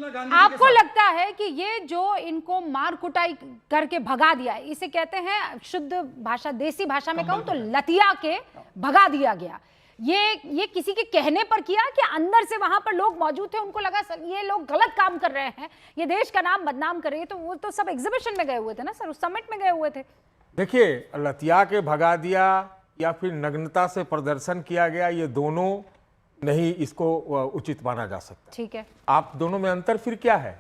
आपको लगता है कि ये जो इनको मार कुटाई करके भगा दिया, इसे कहते हैं शुद्ध भाषा, देसी भाषा में कहूं तो लतिया के भगा दिया गया, ये किसी के कहने पर किया कि अंदर से वहां पर लोग मौजूद थे, उनको लगा सर ये लोग गलत काम कर रहे हैं, ये देश का नाम बदनाम कर रहे हैं, तो वो तो सब एग्जीबिशन में गए हुए थे ना सर, उस समिट में गए हुए थे। देखिए, लतिया के भगा दिया या फिर नग्नता से प्रदर्शन किया गया, ये दोनों नहीं इसको उचित माना जा सकता। ठीक है, आप दोनों में अंतर फिर क्या है?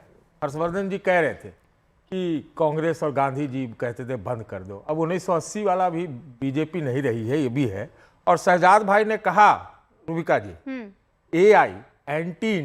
हर्षवर्धन जी कह रहे थे कि कांग्रेस और गांधी जी कहते थे बंद कर दो, अब 1980 वाला भी बीजेपी नहीं रही है, ये भी है। और शहजाद भाई ने कहा, रूबिका जी, एआई एंटी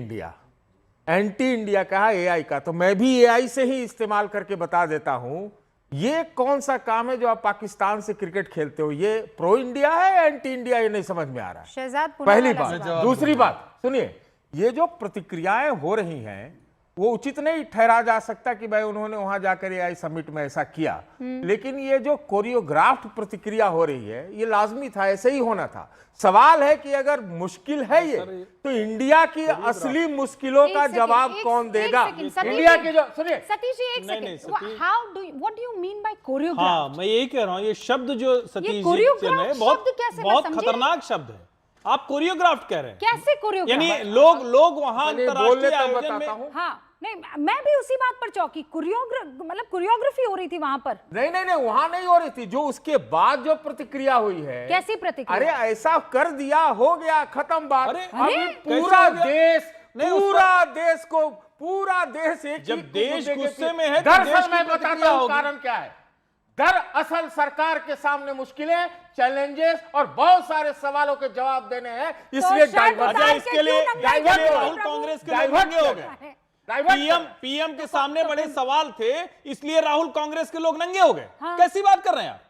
इंडिया कहा एआई का, तो मैं भी एआई से ही इस्तेमाल करके बता देता हूं, ये कौन सा काम है जो आप पाकिस्तान से क्रिकेट खेलते हो, ये प्रो इंडिया है एंटी इंडिया, ये नहीं समझ में आ रहा है। शहजाद पहली बात। दूसरी बात सुनिए, ये जो प्रतिक्रियाएं हो रही हैं वो उचित नहीं ठहरा जा सकता कि भाई उन्होंने वहां जाकर एआई समिट में ऐसा किया, लेकिन ये जो कोरियोग्राफ्ड प्रतिक्रिया हो रही है ये लाजमी था, ऐसे ही होना था। सवाल है कि अगर मुश्किल है ये, तो इंडिया की असली मुश्किलों का जवाब कौन देगा? इंडिया के जो, सुनिए सतीश जी एक second, how do what do you mean by choreograph? हाँ, मैं यही कह रहा हूँ, ये शब्द जो सतीश जी कोरियोग्राफ ने बहुत समझी? खतरनाक शब्द है। आप कोरियोग्राफ कह रहे हैं, कैसे कोरियोग्राफ? यानी लोग वहां अंतरराष्ट्रीय आयोजन में, हाँ नहीं, मैं भी उसी बात पर चौंकी, मतलब कोरियोग्राफी हो रही थी वहां पर। नहीं, वहां नहीं हो रही थी, जो उसके बाद जो प्रतिक्रिया हुई है। कैसी प्रतिक्रिया? अरे ऐसा कर दिया, हो गया, खत्म बात। अरे पूरा देश एक जब देश गुस्से में है, दरअसल मैं बताता हूं कारण क्या है। दरअसल सरकार के सामने मुश्किलें, चैलेंजेस और बहुत सारे सवालों के जवाब देने हैं, इसलिए इसके लिए राहुल कांग्रेस के लोग नंगे हो गए। पीएम के सामने बड़े सवाल थे, इसलिए राहुल कांग्रेस के लोग नंगे हो गए। कैसी बात कर रहे हैं आप?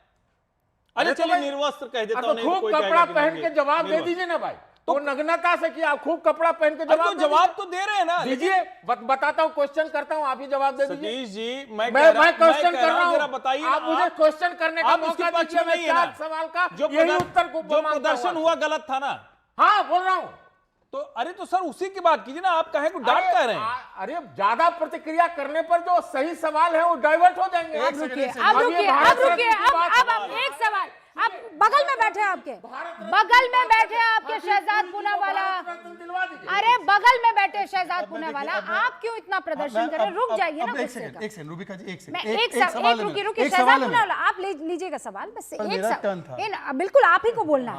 अरे चलिए निर्वस्त्र कह देता हूं, खूब कपड़ा पहन के जवाब दे दीजिए ना भाई, तो नग्नता से किया, खूब कपड़ा पहन के जवाब तो दे रहे हैं ना, दीजिए। बताता हूं, क्वेश्चन करता हूं, आप ही जवाब दे दीजिए। सतीश जी, मैं क्वेश्चन कर रहा हूं, बताइए, आप मुझे क्वेश्चन करने का मौका दीजिए। मैं 4 सवाल का यही उत्तर को जो प्रदर्शन हुआ गलत था ना। हाँ बोल रहा हूं, तो अरे तो सर उसी की बात कीजिए ना, आप कहे को डांट कह रहे हैं। अरे ज्यादा प्रतिक्रिया करने पर जो सही सवाल है वो डाइवर्ट हो जाएंगे। अब रुकिए, एक सवाल, आप बगल में बैठे आपके शहजाद पूनावाला, अरे बगल में बैठे शहजाद पूनावाला, आप क्यों इतना प्रदर्शन कर रहे हैं? रुक जाइए ना, एक सेकंड रूबिका जी, एक सेकंड, रुकिए शहजाद पूनावाला, आप लीजिएगा सवाल, बस एक सवाल। बिल्कुल आप ही को बोलना,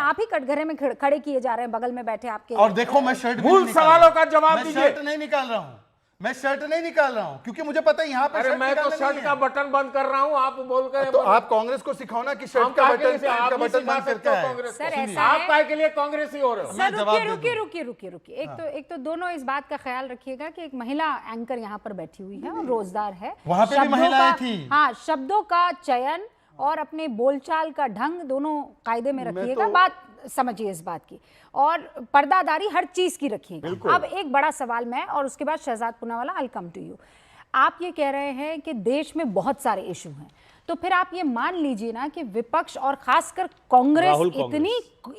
आप ही कटघरे में खड़े किए जा रहे हैं बगल में बैठे आपके। और देखो, मैं शर्ट मूल सवालों का जवाब दीजिए। शर्ट नहीं निकाल रहा हूँ, मैं शर्ट नहीं निकाल रहा हूं, क्योंकि मुझे पता है यहाँ पे। अरे मैं तो शर्ट का बटन बंद कर रहा हूँ, आप बोलकर। तो आप कांग्रेस को सिखाओ ना कि शर्ट का बटन बंद करके है। सर ऐसा आप काय के लिए कांग्रेस ही हो रहे हो? सर रुकिए, एक तो दोनों इस बात का ख्याल रखिएगा कि एक महिला एंकर यहाँ पर बैठी हुई है और रोजगार है, वहां पे भी महिलाएं थी। हाँ, शब्दों का चयन और अपने बोलचाल का ढंग दोनों कायदे में रखिएगा, बात समझिए इस बात की, और पर्दादारी हर चीज की रखिएगा। अब एक बड़ा सवाल मैं, और उसके बाद शहजाद पूनावाला, आई कम टू यू। आप ये कह रहे हैं कि देश में बहुत सारे इशू हैं, तो फिर आप ये मान लीजिए ना कि विपक्ष और खासकर कांग्रेस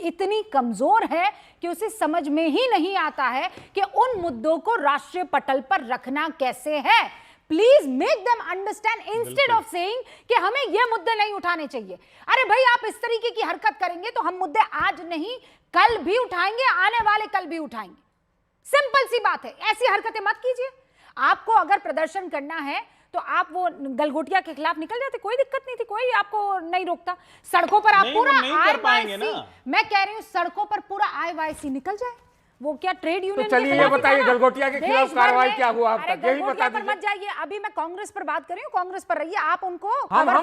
इतनी कमजोर है कि उसे समझ में ही नहीं आता है कि उन मुद्दों को राष्ट्रीय पटल पर रखना कैसे है। Please make them understand instead of saying कि हमें ये मुद्दे नहीं उठाने चाहिए। अरे भाई, आप इस तरीके की हरकत करेंगे तो हम मुद्दे आज नहीं कल भी उठाएंगे, आने वाले कल भी उठाएंगे। सिंपल सी बात है, ऐसी हरकतें मत कीजिए। आपको अगर प्रदर्शन करना है तो आप वो गलगोटिया के खिलाफ निकल जाते, कोई दिक्कत नहीं थी, कोई आपको नहीं रोकता। सड़कों पर आप पूरा IYC, मैं कह रही हूं सड़कों पर पूरा IYC निकल जाए। वो क्या ट्रेड यूनियन? तो चलिए ये बताइए, गलगोटिया के खिलाफ कार्रवाई क्या हुआ अब तक, यही बता दीजिए। मत जाइए, अभी मैं कांग्रेस पर बात कर रही हूँ, कांग्रेस पर रहिए। आप उनको कवर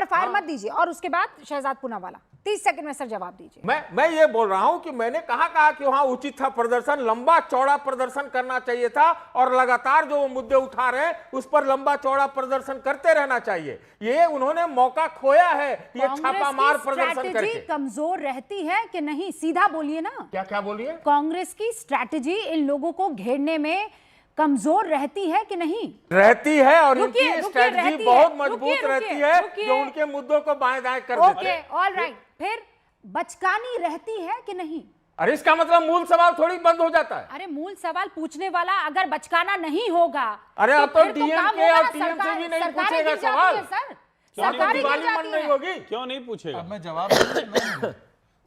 फायर मत दीजिए, और उसके बाद शहजाद पूनावाला 30 सेकंड में सर जवाब दीजिए। मैं ये बोल रहा हूं कि मैंने कहा कि वहां उचित था प्रदर्शन, लंबा चौड़ा प्रदर्शन करना चाहिए था, और लगातार जो मुद्दे उठा रहे हैं उस पर लंबा चौड़ा प्रदर्शन करते रहना चाहिए। ये उन्होंने मौका खोया है, ये छापामार प्रदर्शन करके। कमजोर रहती है कि नहीं, सीधा बोलिए ना। क्या बोलिए? कांग्रेस की स्ट्रैटेजी इन लोगों को घेरने में कमजोर रहती है कि नहीं? रहती है, और इनकी स्ट्रैटेजी बहुत मजबूत रहती है, जो उनके मुद्दों को बाएं दाएं कर देती है। ऑल राइट, फिर बचकानी रहती है कि नहीं? अरे इसका मतलब मूल सवाल थोड़ी बंद हो जाता है। अरे मूल सवाल पूछने वाला अगर बचकाना नहीं होगा, अरे अब तो फिर काम डीएमके होगा और ना, टीएमसी भी नहीं सरकारें पूछेगा गिर जाती सवाल। है, सर क्या सरकारें गिर दिवाली मन जाती नहीं है। होगी? क्यों नहीं पूछेगा? अब मैं जवाब नहीं।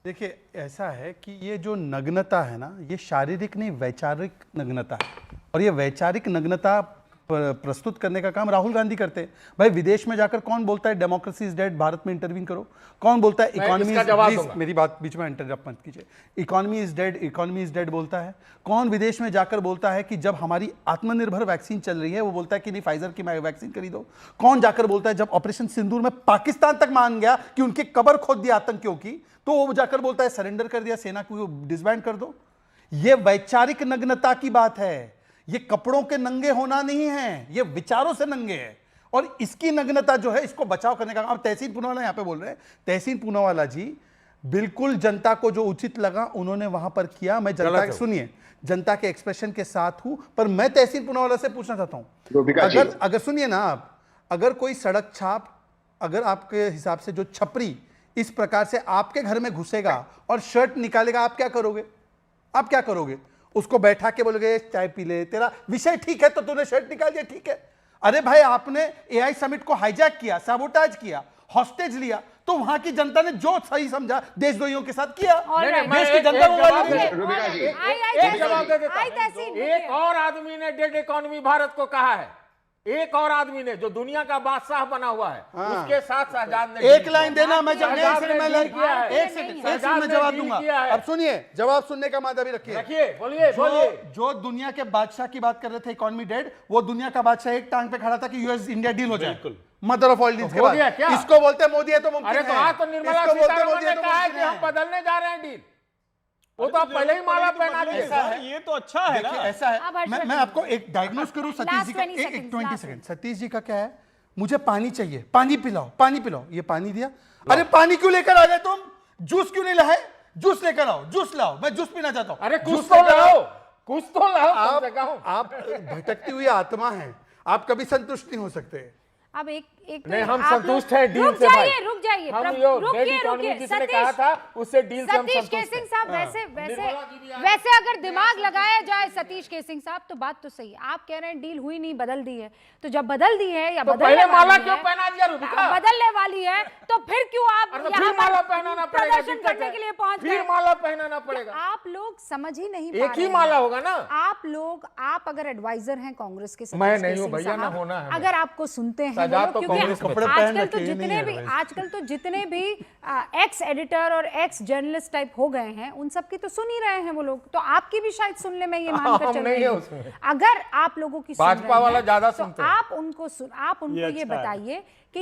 देखिए ऐसा है कि ये जो नग्नता है ना, ये शारीरिक नहीं वैचारिक नग्नता है, और ये वैचारिक नग्नता प्रस्तुत करने का काम राहुल गांधी करते हैं। भाई विदेश में जाकर कौन बोलता है डेमोक्रेसी इज डेड, भारत में इंटरवीन करो? कौन बोलता है इकोनॉमी इसका जवाब प्लीज दूंगा। मेरी बात बीच में इंटरप्ट मत कीजिए। इकोनॉमी इज डेड बोलता है? कौन विदेश में जाकर बोलता है कि जब हमारी आत्मनिर्भर वैक्सीन चल रही है वो बोलता है कि नहीं फाइजर की वैक्सीन खरीदो? कौन जाकर बोलता है जब ऑपरेशन सिंदूर में पाकिस्तान तक मान गया कि उनकी कब्र खोद दी आतंकियों की, तो वो जाकर बोलता है सरेंडर कर दिया, सेना को डिसबैंड कर दो? ये वैचारिक नग्नता की बात है, ये कपड़ों के नंगे होना नहीं है, ये विचारों से नंगे है। और इसकी नग्नता जो है इसको बचाव करने का काम तहसीन पूनावाला यहां पे बोल रहे हैं। तहसीन पूनावाला जी बिल्कुल जनता को जो उचित लगा उन्होंने वहां पर किया। मैं जनता के सुनिए, जनता के एक्सप्रेशन के साथ हूं, पर मैं तहसीन पूनावाला से पूछना चाहता हूं, अगर सुनिए ना आप, अगर कोई सड़क छाप, अगर आपके हिसाब से जो छपरी इस प्रकार से आपके घर में घुसेगा और शर्ट निकालेगा, आप क्या करोगे? आप क्या करोगे? उसको बैठा के बोलोगे चाय पी ले, तेरा विषय ठीक है तो तूने शर्ट निकाल दिया, ठीक है। अरे भाई आपने एआई समिट को हाईजैक किया, सैबोटाज किया, हॉस्टेज लिया, तो वहां की जनता ने जो सही समझा देशद्रोहियों के साथ किया। देश की जनता को एक जवाब दे देता हूं। एक और आदमी ने डेड इकोनॉमी भारत को कहा है, एक और आदमी ने जो दुनिया का बादशाह बना हुआ है, उसके साथ शहजाद ने एक लाइन देना, मैं शहजाद ने डील किया है। एक सेकंड में जवाब दूंगा। अब सुनिए, जवाब सुनने का मादा भी रखिए। बोलिए बोलिए। जो दुनिया के बादशाह की बात कर रहे थे इकोनॉमी डेड, वो दुनिया का बादशाह एक टांग पे खड़ा था कि यूएस इंडिया डील हो जाए, मदर ऑफ ऑल डील्स के हो गया बाद। क्या? इसको बोलते हैं मोदी है तो मुमकिन अरे है। तो आज तो निर्मला इसको बोलते हैं सीतारमण मोदी है ने तो कहा है मुमकिन कि हम है। बदलने जा रहे हैं डील, वो तो आप पहले ही माला पहना दिए। ऐसा है, ये तो अच्छा है ना। देखिए ऐसा अब है, हर्षवर्धन मैं आपको एक डायग्नोस करूं सतीश जी का, 20 एक 20 last सेकंड। सतीश जी का क्या है, मुझे पानी चाहिए, पानी पिलाओ, पानी पिलाओ। ये पानी दिया, अरे पानी क्यों लेकर आ गए तुम? जूस क्यों नहीं लाए? जूस लेकर आओ, जूस लाओ, मैं जूस पीना चाहता हूं। अरे कुछ तो लाओ, कुछ तो लाओ। आप भटकती हुई आत्मा हैं, आप कभी संतुष्ट नहीं हो सकते। अब एक नहीं, हम आप संतुष्ट लोग- हैं डील से भाई। रुक जाइए हम प्रभु, यो रुकिए, डेड इकोनॉमी रुकिए। जिसने सतीश- कहा था उससे डील से हम सतीश संतुष्ट केसिंग हैं। साहब, वैसे निर्मला जी भी आए। वैसे अगर दिमाग लगाया जाए सतीश केसिंग साहब, तो बात तो सही है। आप कह रहे हैं डील हुई नहीं, बदल दी है, तो जब बदल दी है या तो बदलने पहले माला वाली क्यों है, पहना दिया रूबिका? बदलने वाली है, तो फिर क्यों आप अरे तो यहाँ फिर माला पर पहनाना पड़ेगा, प्रदर्शन दिक्कत करने है। के लिए पहुंच फिर गए? माला पहनाना पड़ेगा। आप लोग समझ ही नहीं पा एक ही रहे हैं। माला होगा ना। आप अगर एडवाइजर हैं कांग्रेस के सतीश मैं नहीं हूं केसिंग भैया, ना साहब, होना है। अगर आपको सुनते हैं सजाद वो लोग, तो क्योंकि कांग्रेस में कपड़े था। पहन आजकल तो रखे नहीं है जितने भी एक्स एडिटर और एक्स जर्नलिस्ट टाइप हो गए हैं, उन सब की तो सुन ही रहे हैं वो लोग, तो आपकी भी शायद सुन ले, मैं ये मानकर हम चल नहीं रही है हूं। उसमें। अगर आप लोगों की सुन भाजपा रहे वाला हैं, ज्यादा तो सुनते हैं। आप उनको ये अच्छा है। बताइए कि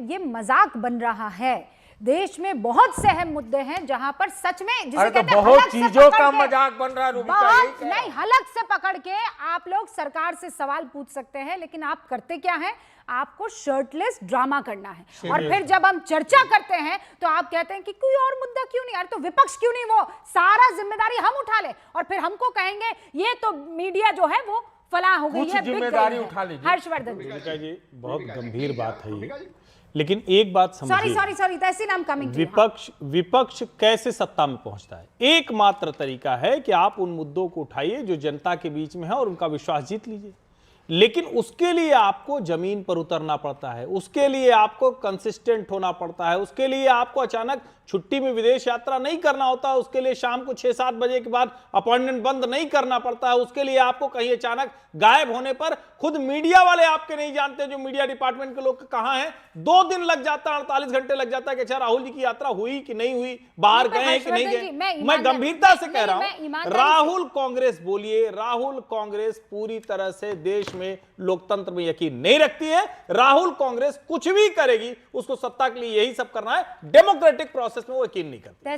ये मजाक बन रहा है। देश में बहुत से अहम मुद्दे हैं जहां पर सच में जिसे अरे तो कहते हैं बहुत हलक से चीजों पकड़ का के- मजाक बन रहा है रूबिका, यही बहुत कह रहा नहीं, हलक से पकड़ के आप लोग सरकार से सवाल पूछ सकते हैं, लेकिन आप करते क्या हैं? आपको शर्टलेस ड्रामा करना है। और फिर जब हम चर्चा करते हैं तो आप कहते हैं कि कोई और मुद्दा क्यों नहीं, अरे तो विपक्ष क्यों नहीं, वो सारा जिम्मेदारी हम उठा ले, और फिर हमको कहेंगे ये तो मीडिया जो है वो फलां हो गई कुछ है, बिक गई जिम्मेदारी है। उठा लीजिए। हर्षवर्धन जी, रूबिका जी, बहुत गंभीर बात है ये, लेकिन एक बात समझिए, सॉरी तहसीन, हम कमिंग विपक्ष कैसे सत्ता में पहुंचता है? एकमात्र तरीका है कि आप उन मुद्दों को उठाइए जो जनता के बीच में है और उनका विश्वास जीत लीजिए। लेकिन उसके लिए आपको जमीन पर उतरना पड़ता है, उसके लिए आपको कंसिस्टेंट होना पड़ता है, उसके लिए आपको अचानक छुट्टी में विदेश यात्रा नहीं करना होता है, उसके लिए शाम को 6-7 बजे के बाद अपॉइंटमेंट बंद नहीं करना पड़ता है, उसके लिए आपको कहीं अचानक गायब होने पर खुद मीडिया वाले आपके नहीं जानते, जो मीडिया डिपार्टमेंट के लोग कहां हैं, 2 दिन लग जाता है, 48 घंटे लग जाता है कि अच्छा राहुल जी की यात्रा हुई कि नहीं हुई, बाहर गए हैं कि नहीं गए। मैं गंभीरता से कह रहा हूं, राहुल कांग्रेस बोलिए, राहुल कांग्रेस पूरी तरह से देश में लोकतंत्र में यकीन नहीं रखती है। राहुल कांग्रेस कुछ भी करेगी, उसको सत्ता के लिए यही सब करना है, डेमोक्रेटिक प्रोसेस में वो यकीन नहीं करती।